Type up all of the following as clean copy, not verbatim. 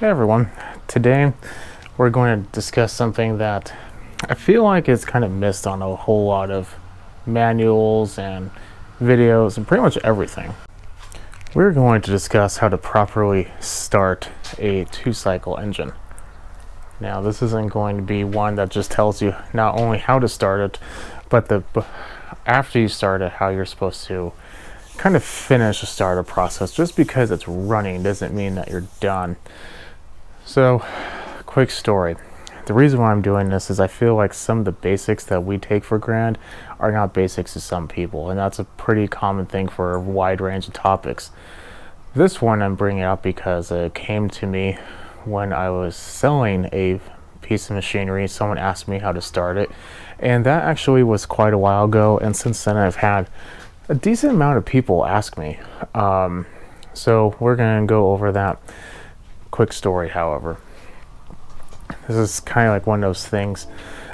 Hey everyone, today we're going to discuss something that I feel like is kind of missed on a whole lot of manuals and videos and pretty much everything. We're going to discuss how to properly start a two-cycle engine. Now this isn't going to be one that just tells you not only how to start it, but after you start it, how you're supposed to kind of finish the startup process. Just because it's running doesn't mean that you're done. So, quick story. The reason why I'm doing this is I feel like some of the basics that we take for granted are not basics to some people, and that's a pretty common thing for a wide range of topics. This one I'm bringing up because it came to me when I was selling a piece of machinery. Someone asked me how to start it, and that actually was quite a while ago, and since then I've had a decent amount of people ask me. So we're going to go over that. Quick story, however. This is kind of like one of those things.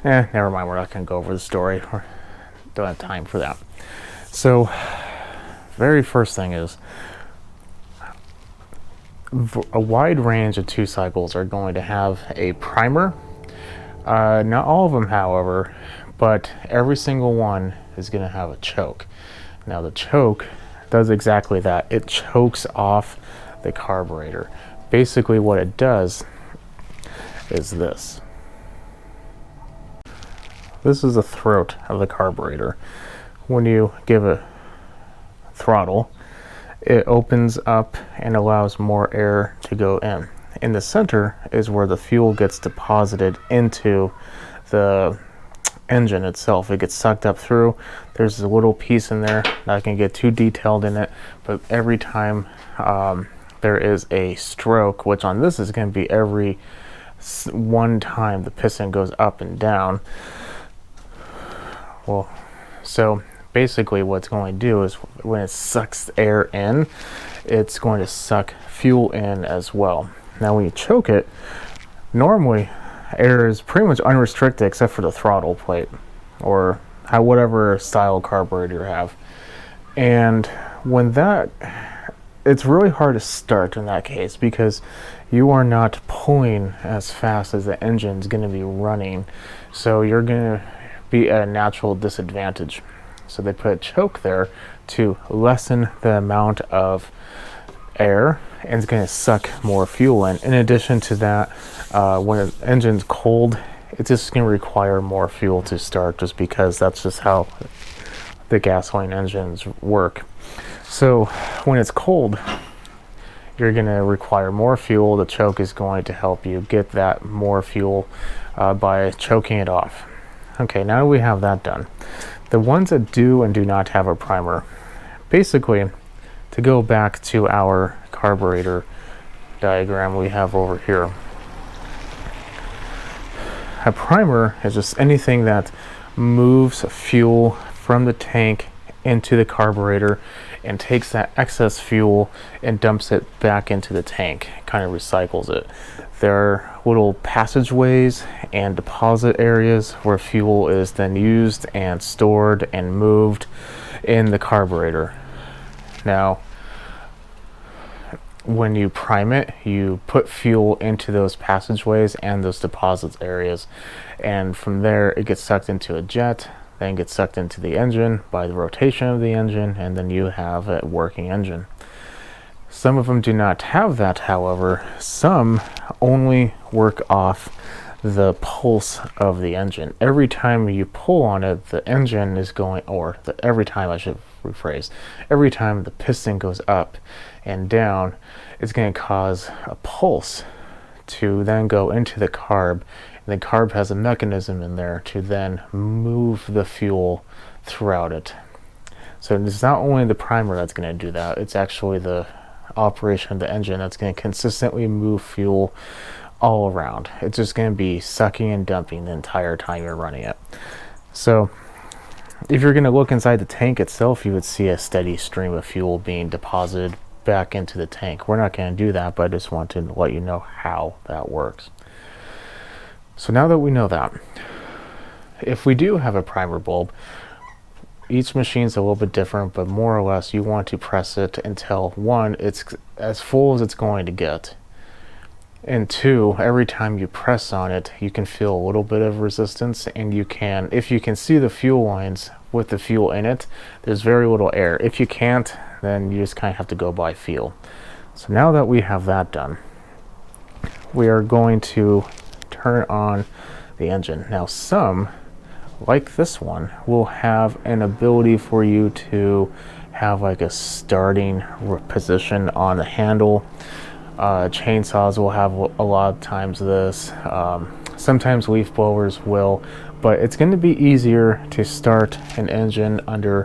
Never mind, we're not going to go over the story. We don't have time for that. So, very first thing is, a wide range of two cycles are going to have a primer. Not all of them, however, but every single one is going to have a choke. Now, the choke does exactly that. It chokes off the carburetor. Basically what it does is this. This is the throat of the carburetor. When you give it throttle, it opens up and allows more air to go in. In the center is where the fuel gets deposited into the engine itself. It gets sucked up through. There's a little piece in there. Not going to get too detailed in it, but every time there is a stroke, which on this is going to be every one time the piston goes up and down. Well, so basically what it's going to do is when it sucks air in, it's going to suck fuel in as well. Now when you choke it, normally air is pretty much unrestricted except for the throttle plate or whatever style carburetor you have. And when that, it's really hard to start in that case because you are not pulling as fast as the engine's going to be running. So you're going to be at a natural disadvantage. So they put a choke there to lessen the amount of air, and it's going to suck more fuel in. In addition to that, when the engine's cold, it's just going to require more fuel to start just because that's just how the gasoline engines work. So when it's cold, you're going to require more fuel. The choke is going to help you get that more fuel by choking it off. Okay, now we have that done. The ones that do and do not have a primer, basically, to go back to our carburetor diagram we have over here, a primer is just anything that moves fuel from the tank into the carburetor and takes that excess fuel and dumps it back into the tank, kind of recycles it. There are little passageways and deposit areas where fuel is then used and stored and moved in the carburetor. Now, when you prime it, you put fuel into those passageways and those deposits areas, and from there it gets sucked into a jet, then gets sucked into the engine by the rotation of the engine, and then you have a working engine. Some of them do not have that, however. Some only work off the pulse of the engine. Every time you pull on it, the engine is going, every time I should rephrase, every time the piston goes up and down, it's going to cause a pulse to then go into the carb. And the carb has a mechanism in there to then move the fuel throughout it. So it's not only the primer that's going to do that, it's actually the operation of the engine that's going to consistently move fuel all around. It's just going to be sucking and dumping the entire time you're running it. So if you're going to look inside the tank itself, you would see a steady stream of fuel being deposited back into the tank. We're not going to do that, but I just want to let you know how that works. So now that we know that, if we do have a primer bulb, each machine's a little bit different, but more or less you want to press it until one, it's as full as it's going to get. And two, every time you press on it, you can feel a little bit of resistance, and you can, if you can see the fuel lines with the fuel in it, there's very little air. If you can't, then you just kind of have to go by feel. So now that we have that done, we are going to turn on the engine. Now some, like this one, will have an ability for you to have like a starting position on the handle. Chainsaws will have a lot of times this. Sometimes leaf blowers will, but it's going to be easier to start an engine under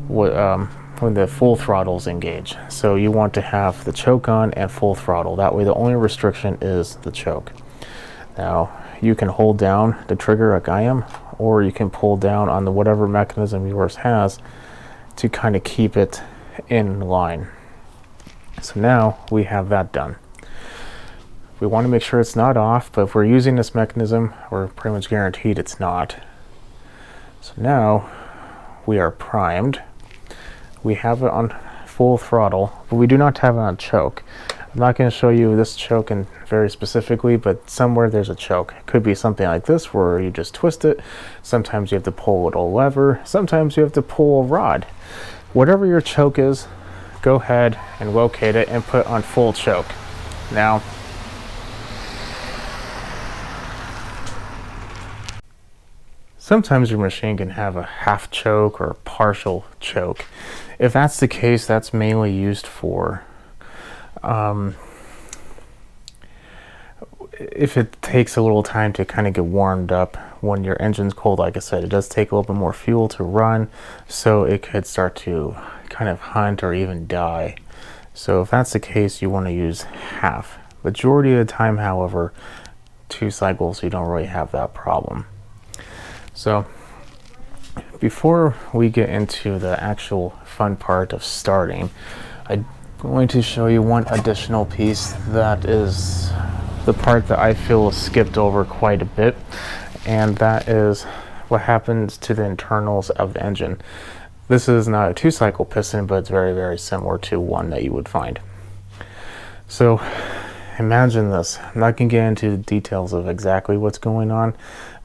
when the full throttle is engaged. So you want to have the choke on and full throttle. That way the only restriction is the choke. Now you can hold down the trigger like I am, or you can pull down on the whatever mechanism yours has to kind of keep it in line. So now we have that done. We want to make sure it's not off, but if we're using this mechanism, we're pretty much guaranteed it's not. So now we are primed. We have it on full throttle, but we do not have it on choke. I'm not going to show you this choke in very specifically, but somewhere there's a choke. It could be something like this where you just twist it. Sometimes you have to pull a little lever. Sometimes you have to pull a rod. Whatever your choke is, go ahead and locate it and put on full choke. Now, sometimes your machine can have a half choke or a partial choke. If that's the case, that's mainly used for if it takes a little time to kind of get warmed up. When your engine's cold, like I said, it does take a little bit more fuel to run, so it could start to kind of hunt or even die. So if that's the case, you want to use half. Majority of the time, however, 2 cycles, you don't really have that problem. So before we get into the actual fun part of starting, I'm going to show you one additional piece that is the part that I feel is skipped over quite a bit, and that is what happens to the internals of the engine. This is not a 2-cycle piston, but it's very, very similar to one that you would find. So imagine this. I'm not going to get into the details of exactly what's going on,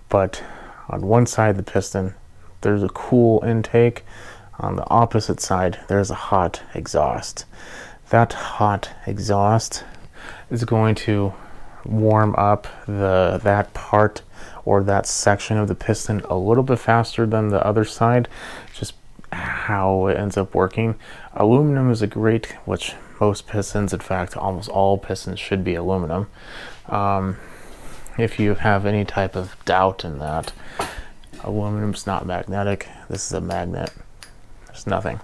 but on one side of the piston, there's a cool intake. On the opposite side, there's a hot exhaust. That hot exhaust is going to warm up that part or that section of the piston a little bit faster than the other side. Just how it ends up working. Aluminum is a great, which most pistons, in fact almost all pistons, should be aluminum. If you have any type of doubt in that, aluminum's not magnetic. This is a magnet. There's nothing.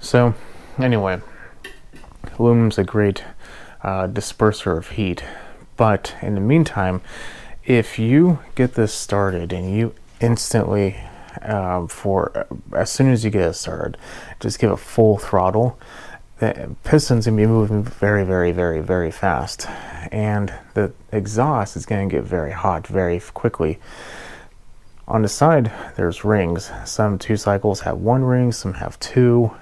So anyway, aluminum's a great disperser of heat. But in the meantime, if you get this started and you instantly, as soon as you get it started, just give it full throttle, the piston's gonna be moving very, very, very, very fast, and the exhaust is gonna get very hot very quickly. On the side, there's rings. Some 2 cycles have 1 ring, some have 2.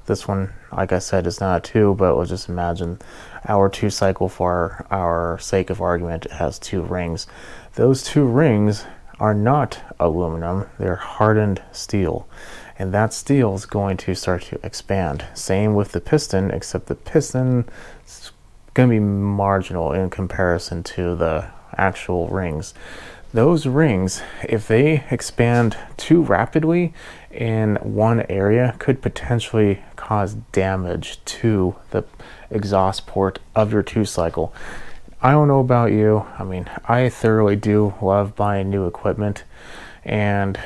This one, like I said, is not a 2, but we'll just imagine our 2 cycle, for our sake of argument, it has 2 rings. Those 2 rings are not aluminum, they're hardened steel. And that steel is going to start to expand. Same with the piston, except the piston is going to be marginal in comparison to the actual rings. Those rings, if they expand too rapidly in one area, could potentially cause damage to the exhaust port of your 2 cycle. I don't know about you. I mean, I thoroughly do love buying new equipment, and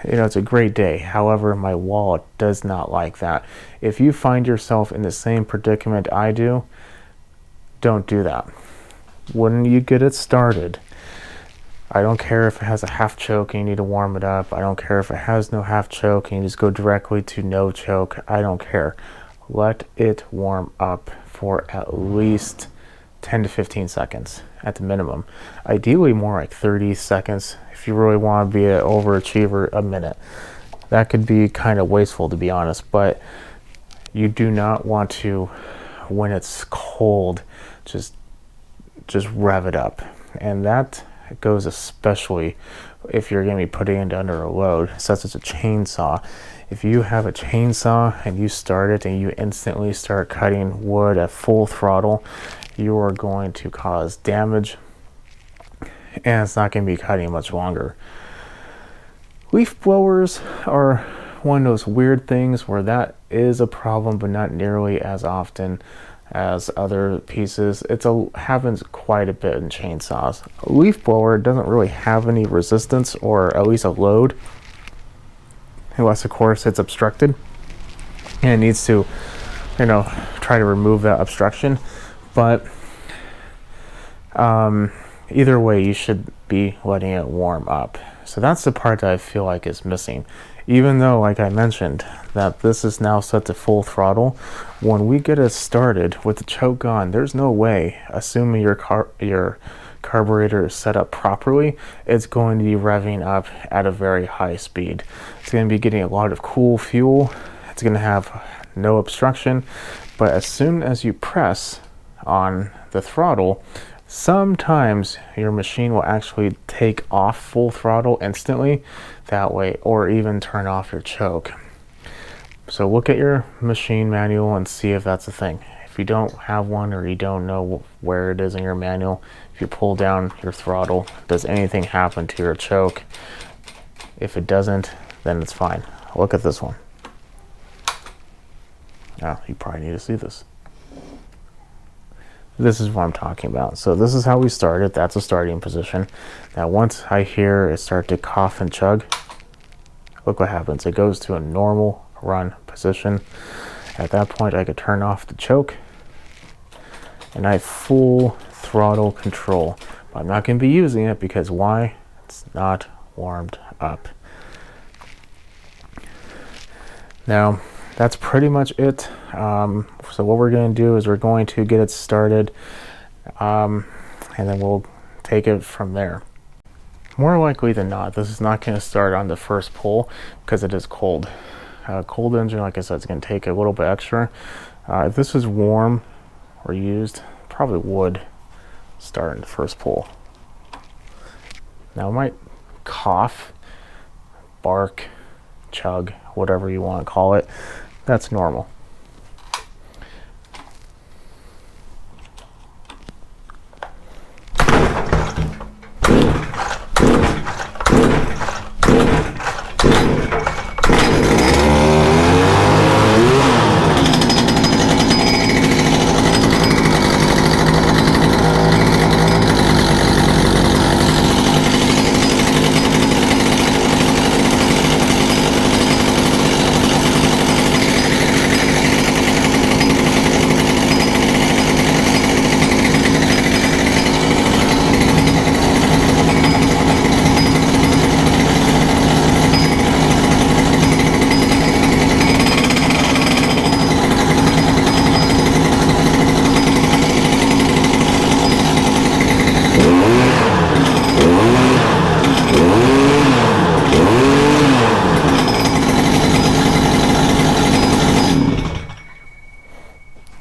you know, it's a great day. However, my wallet does not like that. If you find yourself in the same predicament I do, don't do that. When you get it started, I don't care if it has a half choke and you need to warm it up. I don't care if it has no half choke and you just go directly to no choke. I don't care. Let it warm up for at least 10 to 15 seconds at the minimum. Ideally more like 30 seconds. If you really want to be an overachiever, a minute. That could be kind of wasteful, to be honest, but you do not want to, when it's cold, just just rev it up. And that goes especially if you're going to be putting it under a load, such as a chainsaw. If you have a chainsaw and you start it and you instantly start cutting wood at full throttle, you are going to cause damage, and it's not going to be cutting much longer. Leaf blowers are one of those weird things where that is a problem, but not nearly as often as other pieces. Happens quite a bit in chainsaws. A leaf blower doesn't really have any resistance, or at least a load, unless of course it's obstructed and it needs to, try to remove that obstruction. But either way, you should be letting it warm up. So that's the part that I feel like is missing. Even though, like I mentioned, that this is now set to full throttle, when we get it started with the choke on, there's no way, assuming your carburetor is set up properly, it's going to be revving up at a very high speed. It's going to be getting a lot of cool fuel. It's going to have no obstruction. But as soon as you press on the throttle, sometimes your machine will actually take off full throttle instantly that way, or even turn off your choke. So look at your machine manual and see if that's a thing. If you don't have one, or you don't know where it is in your manual, if you pull down your throttle, does anything happen to your choke? If it doesn't, then it's fine. Look at this one. Now, you probably need to see this. This is what I'm talking about. So this is how we started. That's a starting position. Now once I hear it start to cough and chug, look what happens. It goes to a normal run position. At that point, I could turn off the choke, and I have full throttle control. But I'm not going to be using it because why? It's not warmed up. Now, that's pretty much it. So what we're going to do is we're going to get it started, and then we'll take it from there. More likely than not, this is not going to start on the first pull because it is cold. Cold engine, like I said, it's going to take a little bit extra. If this is warm or used, probably would start in the first pull. Now it might cough, bark, chug, whatever you want to call it. That's normal.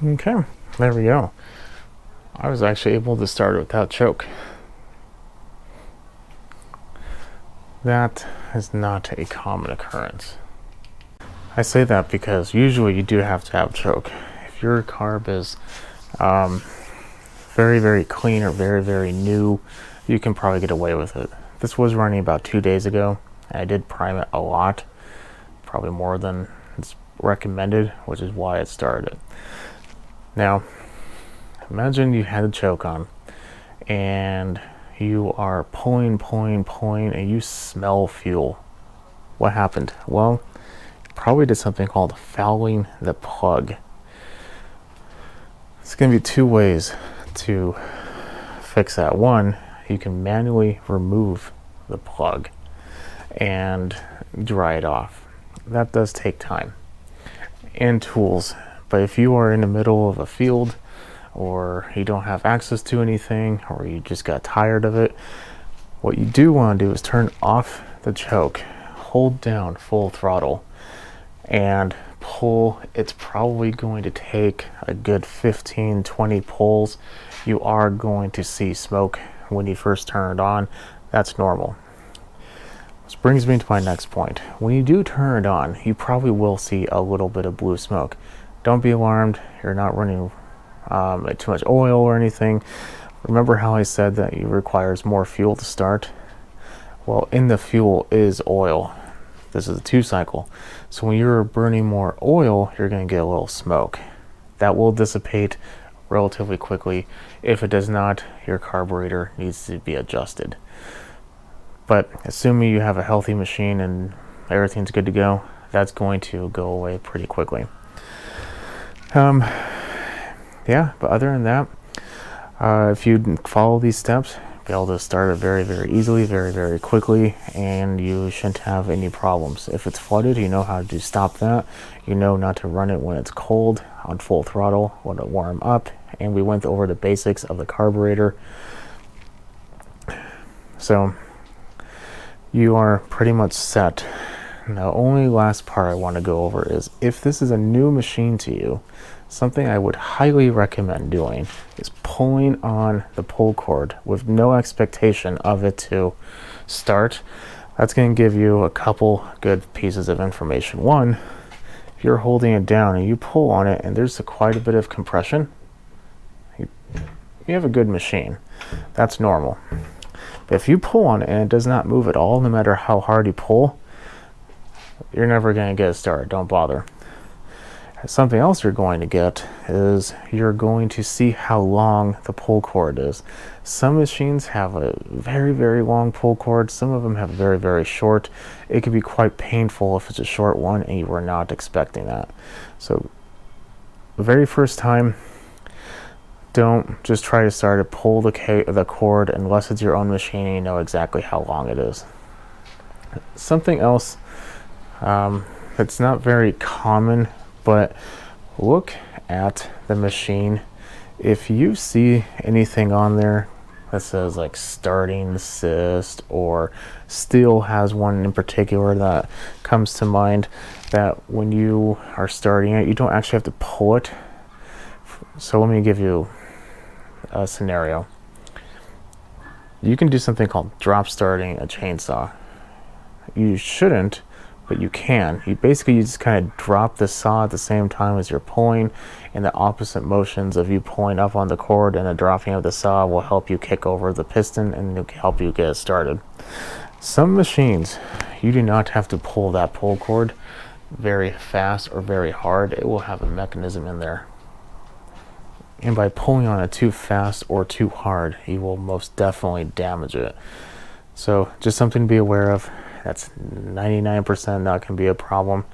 Okay, there we go. I was actually able to start it without choke. That is not a common occurrence. I say that because usually you do have to have choke. If your carb is very, very clean or very, very new, you can probably get away with it. This was running about 2 days ago. I did prime it a lot, probably more than it's recommended, which is why it started. Now, imagine you had a choke on and you are pulling, and you smell fuel. What happened? Well, you probably did something called fouling the plug. It's going to be two ways to fix that. One, you can manually remove the plug and dry it off. That does take time and tools. But if you are in the middle of a field, or you don't have access to anything, or you just got tired of it, what you do want to do is turn off the choke, hold down full throttle, and pull, it's probably going to take a good 15-20 pulls. You are going to see smoke when you first turn it on. That's normal. This brings me to my next point. When you do turn it on, you probably will see a little bit of blue smoke. Don't be alarmed. You're not running too much oil or anything. Remember how I said that it requires more fuel to start? Well, in the fuel is oil. This is a 2-cycle. So when you're burning more oil, you're going to get a little smoke. That will dissipate relatively quickly. If it does not, your carburetor needs to be adjusted. But assuming you have a healthy machine and everything's good to go, that's going to go away pretty quickly. Yeah, but other than that, if you follow these steps, be able to start it very, very easily, very, very quickly, and you shouldn't have any problems. If it's flooded, you know how to stop that. You know not to run it when it's cold on full throttle, when it warm up, and we went over the basics of the carburetor. So you are pretty much set. The only last part I want to go over is, if this is a new machine to you, something I would highly recommend doing is pulling on the pull cord with no expectation of it to start. That's going to give you a couple good pieces of information. One, if you're holding it down and you pull on it and there's quite a bit of compression, you have a good machine. That's normal. But if you pull on it and it does not move at all, no matter how hard you pull, you're never going to get it started. Don't bother. Something else you're going to get is you're going to see how long the pull cord is. Some machines have a very, very long pull cord. Some of them have very, very short. It can be quite painful if it's a short one and you were not expecting that. So the very first time, don't just try to start it. Pull the cord unless it's your own machine and you know exactly how long it is. Something else that's not very common, but look at the machine. If you see anything on there that says like starting assist, or Steel has one in particular that comes to mind, that when you are starting it, you don't actually have to pull it. So let me give you a scenario. You can do something called drop starting a chainsaw. You shouldn't, but you can. You just kind of drop the saw at the same time as you're pulling, and the opposite motions of you pulling up on the cord and the dropping of the saw will help you kick over the piston and it'll help you get it started. Some machines, you do not have to pull that pull cord very fast or very hard. It will have a mechanism in there. And by pulling on it too fast or too hard, you will most definitely damage it. So just something to be aware of. That's 99% not going to be a problem.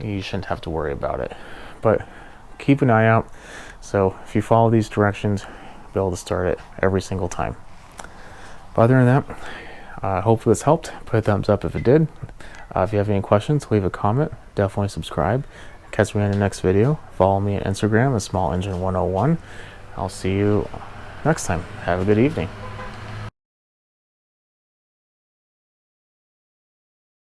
You shouldn't have to worry about it. But keep an eye out. So if you follow these directions, you'll be able to start it every single time. But other than that, hopefully this helped. Put a thumbs up if it did. If you have any questions, leave a comment. Definitely subscribe. Catch me in the next video. Follow me on Instagram at SmallEngine101. I'll see you next time. Have a good evening.